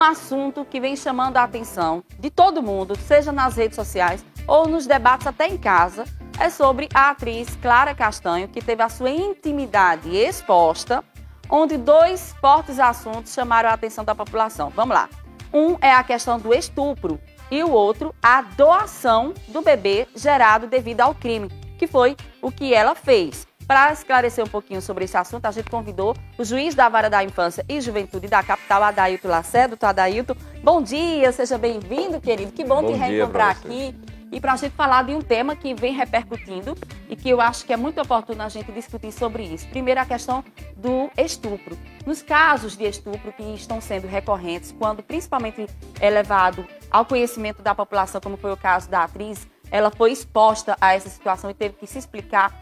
Um assunto que vem chamando a atenção de todo mundo, seja nas redes sociais ou nos debates até em casa, é sobre a atriz Clara Castanho, que teve a sua intimidade exposta, onde dois fortes assuntos chamaram a atenção da população. Vamos lá. Um é a questão do estupro e o outro a doação do bebê gerado devido ao crime, que foi o que ela fez. Para esclarecer um pouquinho sobre esse assunto, a gente convidou o juiz da Vara da Infância e Juventude da capital, Adailton Lacerda. Doutor Adailton, bom dia, seja bem-vindo, querido. Que bom te reencontrar aqui. E para a gente falar de um tema que vem repercutindo e que eu acho que é muito oportuno a gente discutir sobre isso. Primeiro, a questão do estupro. Nos casos de estupro que estão sendo recorrentes, quando principalmente é levado ao conhecimento da população, como foi o caso da atriz, ela foi exposta a essa situação e teve que se explicar.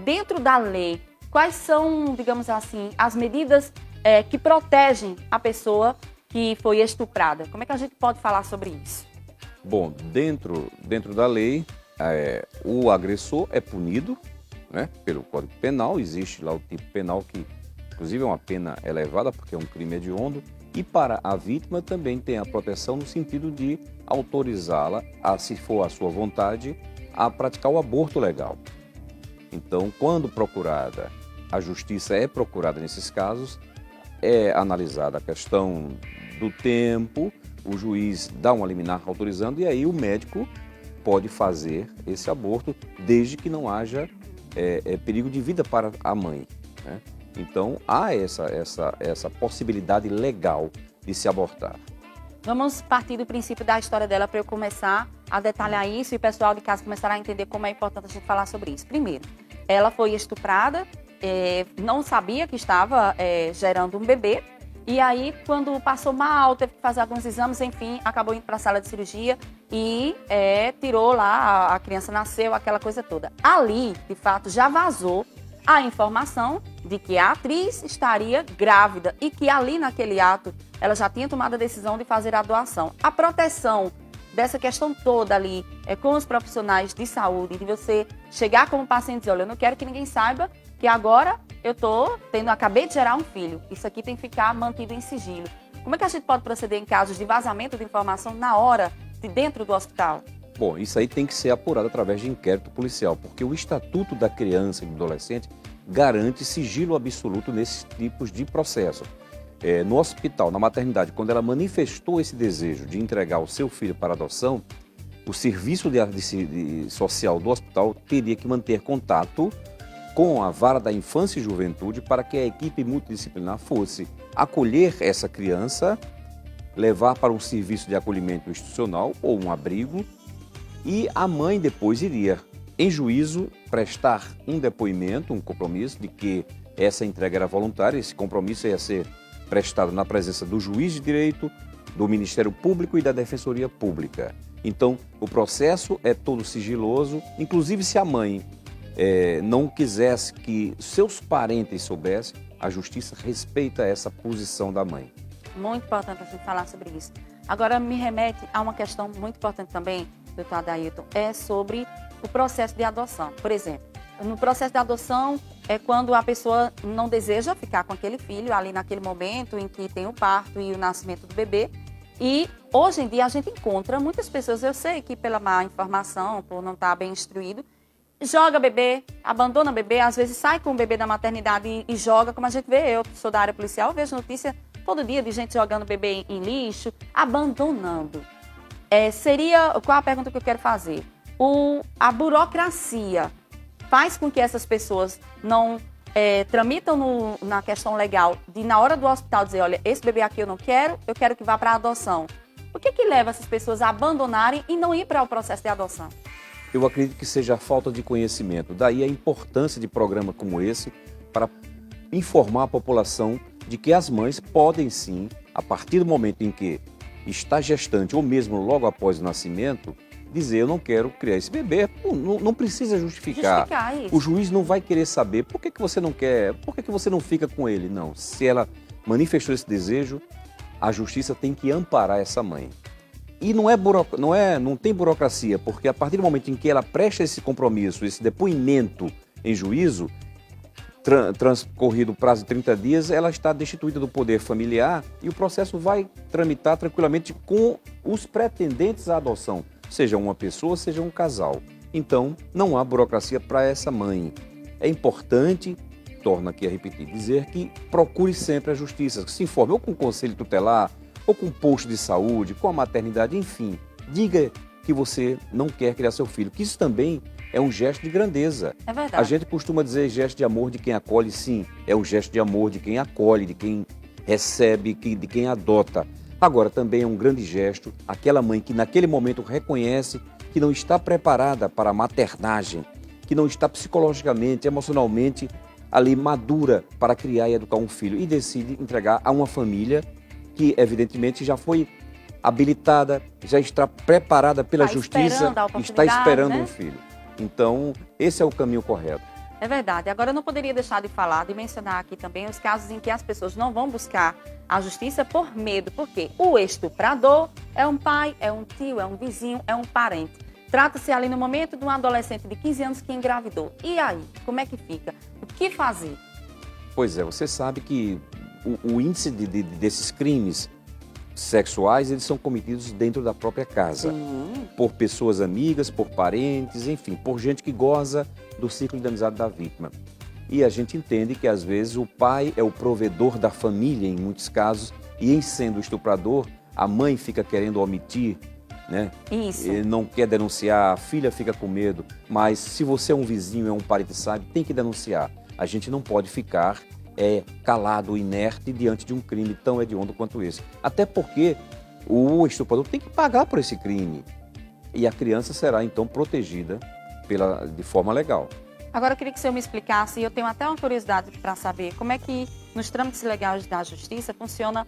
Dentro da lei, quais são, digamos assim, as medidas que protegem a pessoa que foi estuprada? Como é que a gente pode falar sobre isso? Bom, dentro da lei, o agressor é punido, né, pelo Código Penal. Existe lá o tipo penal que, inclusive, é uma pena elevada porque é um crime hediondo. E para a vítima também tem a proteção no sentido de autorizá-la, se for a sua vontade, a praticar o aborto legal. Então, quando procurada, a justiça é procurada nesses casos, é analisada a questão do tempo, o juiz dá uma liminar autorizando e aí o médico pode fazer esse aborto desde que não haja perigo de vida para a mãe, né? Então, há essa possibilidade legal de se abortar. Vamos partir do princípio da história dela para eu começar a detalhar isso e o pessoal de casa começar a entender como é importante a gente falar sobre isso. Primeiro, ela foi estuprada, não sabia que estava gerando um bebê, e aí quando passou mal, teve que fazer alguns exames, enfim, acabou indo para a sala de cirurgia e tirou lá, a criança nasceu, aquela coisa toda. Ali, de fato, já vazou a informação de que a atriz estaria grávida e que ali naquele ato ela já tinha tomado a decisão de fazer a doação. A proteção dessa questão toda ali com os profissionais de saúde, de você chegar como paciente e dizer, olha, eu não quero que ninguém saiba que agora eu acabei de gerar um filho. Isso aqui tem que ficar mantido em sigilo. Como é que a gente pode proceder em casos de vazamento de informação na hora de dentro do hospital? Bom, isso aí tem que ser apurado através de inquérito policial, porque o Estatuto da Criança e do Adolescente garante sigilo absoluto nesses tipos de processo. No hospital, na maternidade, quando ela manifestou esse desejo de entregar o seu filho para adoção, o serviço social do hospital teria que manter contato com a Vara da Infância e Juventude para que a equipe multidisciplinar fosse acolher essa criança, levar para um serviço de acolhimento institucional ou um abrigo, e a mãe depois iria, em juízo, prestar um depoimento, um compromisso de que essa entrega era voluntária. Esse compromisso ia ser prestado na presença do juiz de direito, do Ministério Público e da Defensoria Pública. Então, o processo é todo sigiloso, inclusive se a mãe não quisesse que seus parentes soubessem, a justiça respeita essa posição da mãe. Muito importante a gente falar sobre isso. Agora, me remete a uma questão muito importante também, doutor Adailton, é sobre o processo de adoção. Por exemplo, no processo de adoção é quando a pessoa não deseja ficar com aquele filho ali naquele momento em que tem o parto e o nascimento do bebê. E hoje em dia a gente encontra muitas pessoas, eu sei que pela má informação, por não estar bem instruído, joga bebê, abandona bebê, às vezes sai com o bebê da maternidade e joga, como a gente vê, eu sou da área policial, eu vejo notícia todo dia de gente jogando bebê em lixo, abandonando. Qual a pergunta que eu quero fazer? A burocracia faz com que essas pessoas não tramitam na questão legal de, na hora do hospital, dizer, olha, esse bebê aqui eu quero que vá para a adoção. O que leva essas pessoas a abandonarem e não ir para o processo de adoção? Eu acredito que seja a falta de conhecimento. Daí a importância de programas como esse para informar a população de que as mães podem sim, a partir do momento em que está gestante ou mesmo logo após o nascimento, dizer, eu não quero criar esse bebê. Não precisa justificar isso. O juiz não vai querer saber por que você não quer, por que você não fica com ele. Não, se ela manifestou esse desejo, a justiça tem que amparar essa mãe. E não tem burocracia, porque a partir do momento em que ela presta esse compromisso, esse depoimento em juízo, transcorrido o prazo de 30 dias, ela está destituída do poder familiar e o processo vai tramitar tranquilamente com os pretendentes à adoção, seja uma pessoa, seja um casal. Então, não há burocracia para essa mãe. É importante, torno aqui a repetir, dizer que procure sempre a justiça, que se informe ou com o conselho tutelar, ou com o posto de saúde, com a maternidade, enfim. Diga que você não quer criar seu filho, que isso também é um gesto de grandeza. É verdade. A gente costuma dizer gesto de amor de quem acolhe, sim. É o gesto de amor de quem acolhe, de quem recebe, de quem adota. Agora, também é um grande gesto aquela mãe que naquele momento reconhece que não está preparada para a maternagem, que não está psicologicamente, emocionalmente ali madura para criar e educar um filho e decide entregar a uma família que evidentemente já foi habilitada, já está preparada pela justiça, está esperando um filho. Então, esse é o caminho correto. É verdade. Agora, eu não poderia deixar de falar, de mencionar aqui também os casos em que as pessoas não vão buscar a justiça por medo, porque o estuprador é um pai, é um tio, é um vizinho, é um parente. Trata-se ali no momento de um adolescente de 15 anos que engravidou. E aí, como é que fica? O que fazer? Pois é, você sabe que o índice desses crimes sexuais, eles são cometidos dentro da própria casa. Sim. Por pessoas amigas, por parentes, enfim, por gente que goza do ciclo de amizade da vítima. E a gente entende que, às vezes, o pai é o provedor da família, em muitos casos, e em sendo estuprador, a mãe fica querendo omitir, né? Isso. Ele não quer denunciar, a filha fica com medo, mas se você é um vizinho, é um parente, sabe, tem que denunciar. A gente não pode ficar calado, inerte, diante de um crime tão hediondo quanto esse. Até porque o estuprador tem que pagar por esse crime. E a criança será, então, protegida de forma legal. Agora, eu queria que o senhor me explicasse, e eu tenho até uma curiosidade para saber, como é que nos trâmites legais da justiça funciona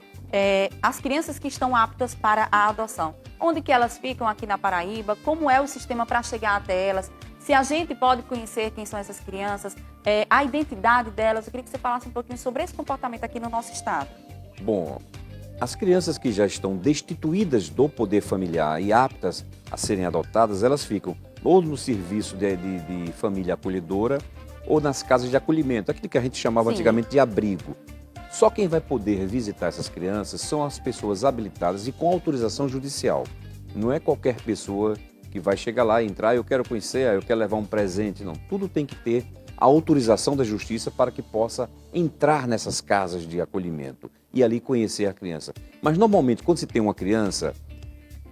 as crianças que estão aptas para a adoção. Onde que elas ficam aqui na Paraíba, como é o sistema para chegar até elas, se a gente pode conhecer quem são essas crianças, a identidade delas. Eu queria que você falasse um pouquinho sobre esse comportamento aqui no nosso estado. Bom, as crianças que já estão destituídas do poder familiar e aptas a serem adotadas, elas ficam ou no serviço de família acolhedora ou nas casas de acolhimento, aquilo que a gente chamava Sim. antigamente de abrigo. Só quem vai poder visitar essas crianças são as pessoas habilitadas e com autorização judicial. Não é qualquer pessoa que vai chegar lá e entrar, eu quero conhecer, eu quero levar um presente, não. Tudo tem que ter a autorização da justiça para que possa entrar nessas casas de acolhimento e ali conhecer a criança. Mas normalmente, quando se tem uma criança,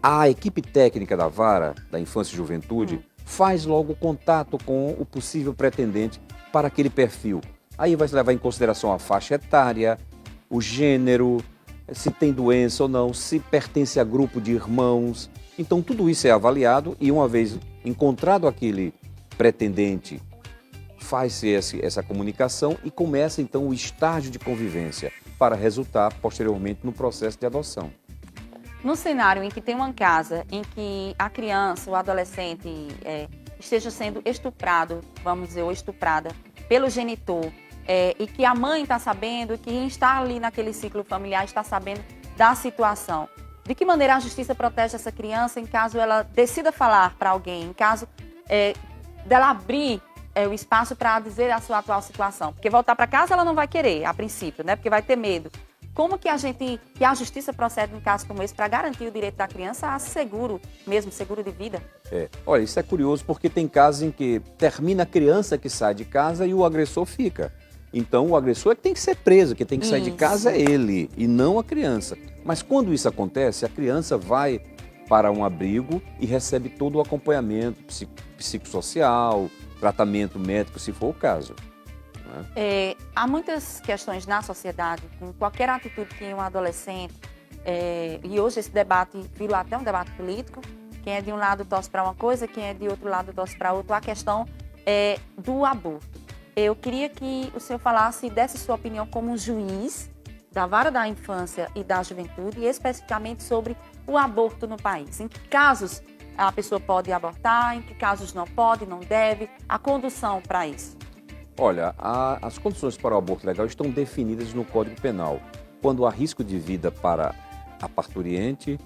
a equipe técnica da Vara da Infância e Juventude faz logo contato com o possível pretendente para aquele perfil. Aí vai se levar em consideração a faixa etária, o gênero, se tem doença ou não, se pertence a grupo de irmãos. Então, tudo isso é avaliado e, uma vez encontrado aquele pretendente, faz-se essa comunicação e começa, então, o estágio de convivência para resultar, posteriormente, no processo de adoção. No cenário em que tem uma casa em que a criança, o adolescente, esteja sendo estuprado, vamos dizer, ou estuprada pelo genitor, e que a mãe está sabendo, que quem está ali naquele ciclo familiar está sabendo da situação. De que maneira a justiça protege essa criança em caso ela decida falar para alguém, em caso dela abrir o espaço para dizer a sua atual situação? Porque voltar para casa ela não vai querer, a princípio, né? Porque vai ter medo. Como que a justiça procede em caso como esse para garantir o direito da criança a seguro, mesmo seguro de vida? Olha, isso é curioso porque tem casos em que termina a criança que sai de casa e o agressor fica. Então, o agressor é que tem que ser preso, que tem que sair de casa é ele e não a criança. Mas quando isso acontece, a criança vai para um abrigo e recebe todo o acompanhamento psicossocial, tratamento médico, se for o caso. Há muitas questões na sociedade, com qualquer atitude que um adolescente, e hoje esse debate virou até um debate político, quem é de um lado torce para uma coisa, quem é de outro lado torce para outra, a questão do aborto. Eu queria que o senhor falasse e desse sua opinião como um juiz da Vara da Infância e da Juventude, e especificamente sobre o aborto no país. Em que casos a pessoa pode abortar, em que casos não pode, não deve, a condução para isso? Olha, as condições para o aborto legal estão definidas no Código Penal. Quando há risco de vida para a parturiente,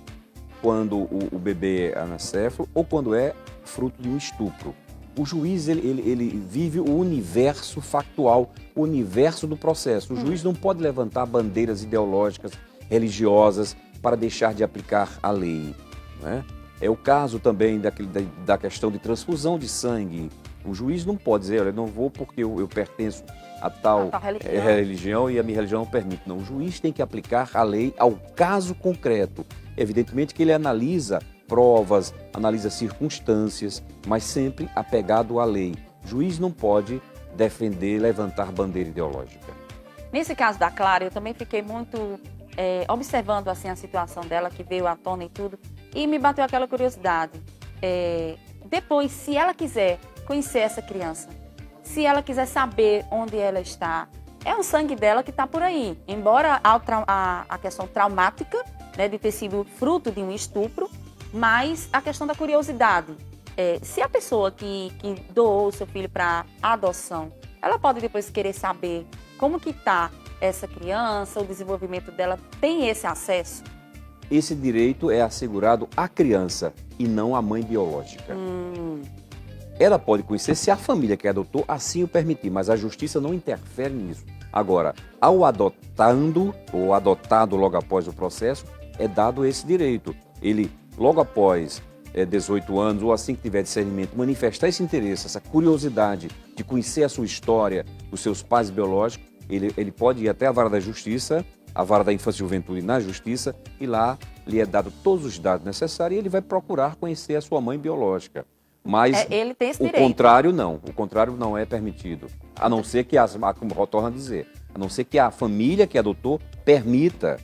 quando o bebê é anencefalo ou quando é fruto de um estupro. O juiz, ele vive o universo factual, o universo do processo. O juiz não pode levantar bandeiras ideológicas, religiosas, para deixar de aplicar a lei, né? É o caso também da questão de transfusão de sangue. O juiz não pode dizer, olha, eu não vou porque eu pertenço a tal religião e a minha religião não permite. Não, o juiz tem que aplicar a lei ao caso concreto. Evidentemente que ele analisa provas, analisa circunstâncias, mas sempre apegado à lei. O juiz não pode defender, levantar bandeira ideológica. Nesse caso da Clara, eu também fiquei muito observando assim, a situação dela, que veio à tona e tudo, e me bateu aquela curiosidade. Depois, se ela quiser conhecer essa criança, se ela quiser saber onde ela está, é o sangue dela que está por aí. Embora a questão traumática, né, de ter sido fruto de um estupro, mas a questão da curiosidade. Se a pessoa que doou o seu filho para adoção, ela pode depois querer saber como que está essa criança, o desenvolvimento dela, tem esse acesso? Esse direito é assegurado à criança e não à mãe biológica. Ela pode conhecer se a família que adotou assim o permitir, mas a justiça não interfere nisso. Agora, ao adotando ou adotado logo após o processo, é dado esse direito. Ele, logo após 18 anos ou assim que tiver discernimento, manifestar esse interesse, essa curiosidade de conhecer a sua história, os seus pais biológicos, ele pode ir até a vara da justiça, a vara da infância e juventude na justiça, e lá lhe é dado todos os dados necessários e ele vai procurar conhecer a sua mãe biológica. Mas ele tem esse o direito. O contrário não é permitido. A não ser que, como eu torno a dizer, a não ser que a família que adotou permita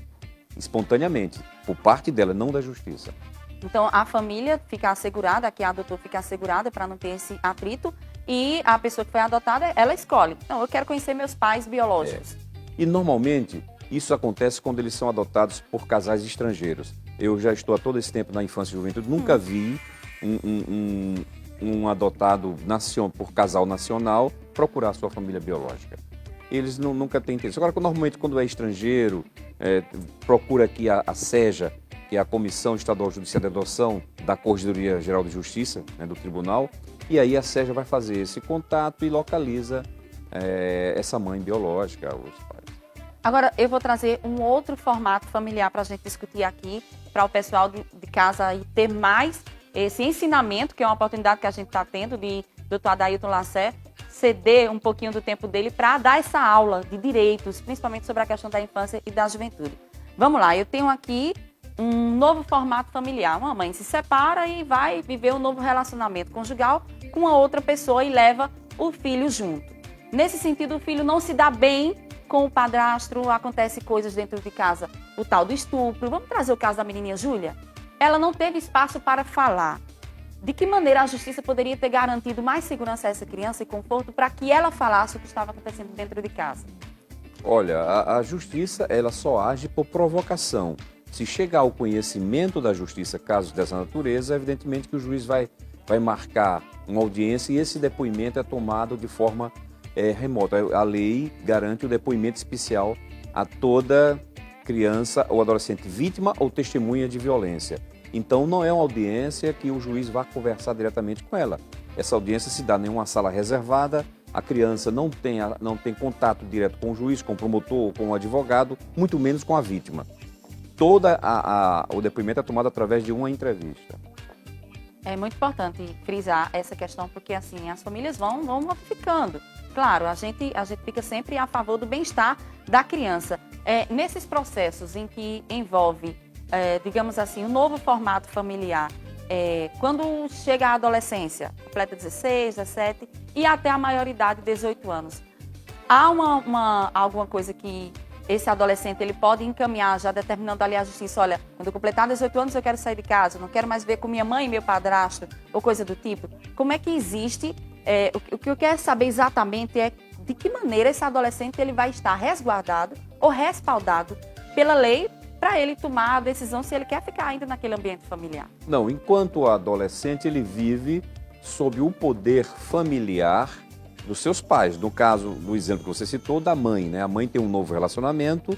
espontaneamente, por parte dela, não da justiça. Então, a família fica assegurada, que adotou fica assegurada para não ter esse atrito, e a pessoa que foi adotada, ela escolhe. Não, eu quero conhecer meus pais biológicos. E, normalmente, isso acontece quando eles são adotados por casais estrangeiros. Eu já estou há todo esse tempo na infância e juventude, nunca vi um adotado por casal nacional procurar sua família biológica. Eles nunca têm interesse. Agora, normalmente, quando é estrangeiro, procura aqui a SEJA, que é a Comissão Estadual Judiciária de Adoção da Corregedoria Geral de Justiça, né, do Tribunal, e aí a SEJA vai fazer esse contato e localiza essa mãe biológica, os pais. Agora, eu vou trazer um outro formato familiar para a gente discutir aqui, para o pessoal de casa aí ter mais esse ensinamento, que é uma oportunidade que a gente está tendo, de Dr. Adailton Lacer ceder um pouquinho do tempo dele para dar essa aula de direitos, principalmente sobre a questão da infância e da juventude. Vamos lá, eu tenho aqui um novo formato familiar. Uma mãe se separa e vai viver um novo relacionamento conjugal com a outra pessoa e leva o filho junto. Nesse sentido, o filho não se dá bem com o padrasto, acontece coisas dentro de casa, o tal do estupro. Vamos trazer o caso da menininha Júlia? Ela não teve espaço para falar. De que maneira a justiça poderia ter garantido mais segurança a essa criança e conforto para que ela falasse o que estava acontecendo dentro de casa? Olha, a justiça ela só age por provocação. Se chegar ao conhecimento da justiça casos dessa natureza, evidentemente que o juiz vai marcar uma audiência e esse depoimento é tomado de forma remota. A lei garante o depoimento especial a toda criança ou adolescente vítima ou testemunha de violência. Então, não é uma audiência que o juiz vá conversar diretamente com ela. Essa audiência se dá em uma sala reservada, a criança não tem contato direto com o juiz, com o promotor, com o advogado, muito menos com a vítima. O depoimento é tomado através de uma entrevista. É muito importante frisar essa questão, porque assim, as famílias vão modificando. Claro, a gente fica sempre a favor do bem-estar da criança. Nesses processos em que envolve, digamos assim, um novo formato familiar, quando chega a adolescência, completa 16, 17 e até a maioridade, 18 anos, há alguma coisa que esse adolescente ele pode encaminhar, já determinando ali a justiça, olha, quando eu completar 18 anos eu quero sair de casa, eu não quero mais ver com minha mãe e meu padrasto, ou coisa do tipo. Como é que existe, o que eu quero saber exatamente é de que maneira esse adolescente ele vai estar resguardado ou respaldado pela lei para ele tomar a decisão se ele quer ficar ainda naquele ambiente familiar. Não, enquanto adolescente ele vive sob o poder familiar dos seus pais. No caso, do exemplo que você citou, da mãe, né? A mãe tem um novo relacionamento,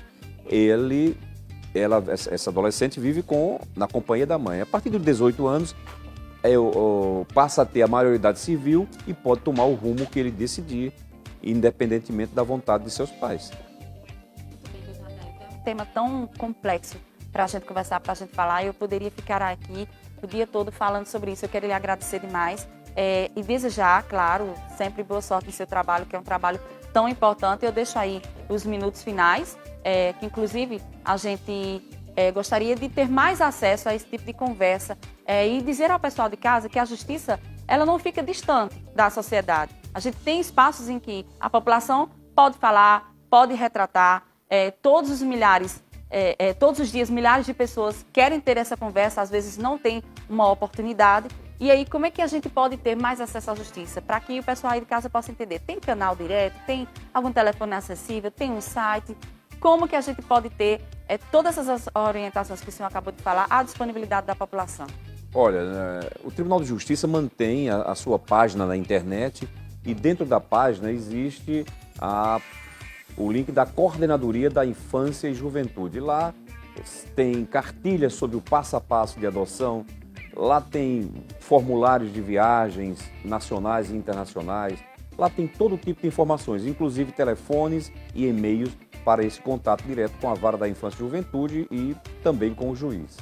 essa adolescente vive na companhia da mãe. A partir dos 18 anos, passa a ter a maioridade civil e pode tomar o rumo que ele decidir, independentemente da vontade de seus pais. É um tema tão complexo para a gente conversar, para a gente falar. Eu poderia ficar aqui o dia todo falando sobre isso. Eu quero lhe agradecer demais e desejar, claro, sempre boa sorte no seu trabalho, que é um trabalho tão importante. Eu deixo aí os minutos finais, que inclusive a gente gostaria de ter mais acesso a esse tipo de conversa e dizer ao pessoal de casa que a justiça ela não fica distante da sociedade. A gente tem espaços em que a população pode falar, pode retratar, todos os dias milhares de pessoas querem ter essa conversa, às vezes não tem uma oportunidade. E aí, como é que a gente pode ter mais acesso à justiça? Para que o pessoal aí de casa possa entender. Tem canal direto? Tem algum telefone acessível? Tem um site? Como que a gente pode ter todas essas orientações que o senhor acabou de falar à disponibilidade da população? Olha, o Tribunal de Justiça mantém a sua página na internet e dentro da página existe o link da Coordenadoria da Infância e Juventude. Lá tem cartilhas sobre o passo a passo de adoção, lá tem formulários de viagens nacionais e internacionais, lá tem todo tipo de informações, inclusive telefones e e-mails para esse contato direto com a Vara da Infância e Juventude e também com o juiz.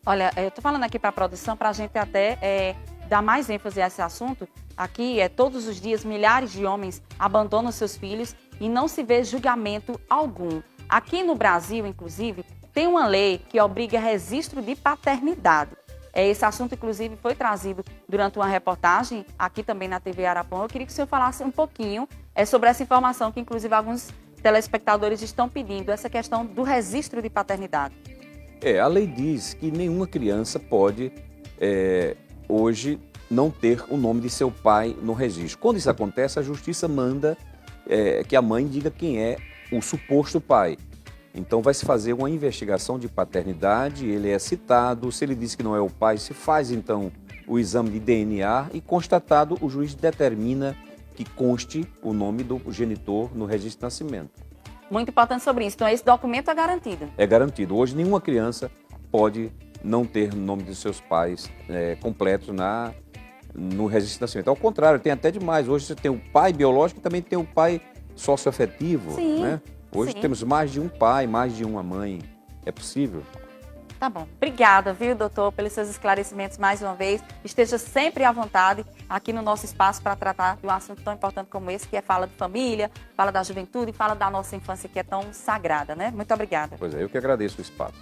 Olha, eu estou falando aqui para a produção para a gente até dar mais ênfase a esse assunto. Aqui, todos os dias, milhares de homens abandonam seus filhos e não se vê julgamento algum. Aqui no Brasil, inclusive, tem uma lei que obriga registro de paternidade. Esse assunto, inclusive, foi trazido durante uma reportagem aqui também na TV Arapuã. Eu queria que o senhor falasse um pouquinho sobre essa informação que, inclusive, alguns telespectadores estão pedindo, essa questão do registro de paternidade. A lei diz que nenhuma criança pode, hoje, não ter o nome de seu pai no registro. Quando isso acontece, a justiça manda que a mãe diga quem é o suposto pai. Então vai se fazer uma investigação de paternidade, ele é citado, se ele diz que não é o pai, se faz então o exame de DNA e constatado, o juiz determina que conste o nome do genitor no registro de nascimento. Muito importante sobre isso. Então esse documento é garantido? É garantido. Hoje nenhuma criança pode não ter o nome dos seus pais completos no registro de nascimento. Ao contrário, tem até demais. Hoje você tem o pai biológico e também tem o pai socioafetivo. Sim, né? Hoje temos mais de um pai, mais de uma mãe. É possível. Tá bom. Obrigada, viu, doutor, pelos seus esclarecimentos mais uma vez. Esteja sempre à vontade aqui no nosso espaço para tratar de um assunto tão importante como esse, que fala de família, fala da juventude, fala da nossa infância, que é tão sagrada, né? Muito obrigada. Pois é, eu que agradeço o espaço.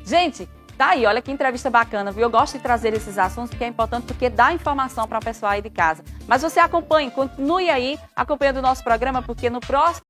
Gente, tá aí, olha que entrevista bacana, viu? Eu gosto de trazer esses assuntos porque é importante, porque dá informação para o pessoal aí de casa. Mas você acompanhe, continue aí acompanhando o nosso programa, porque no próximo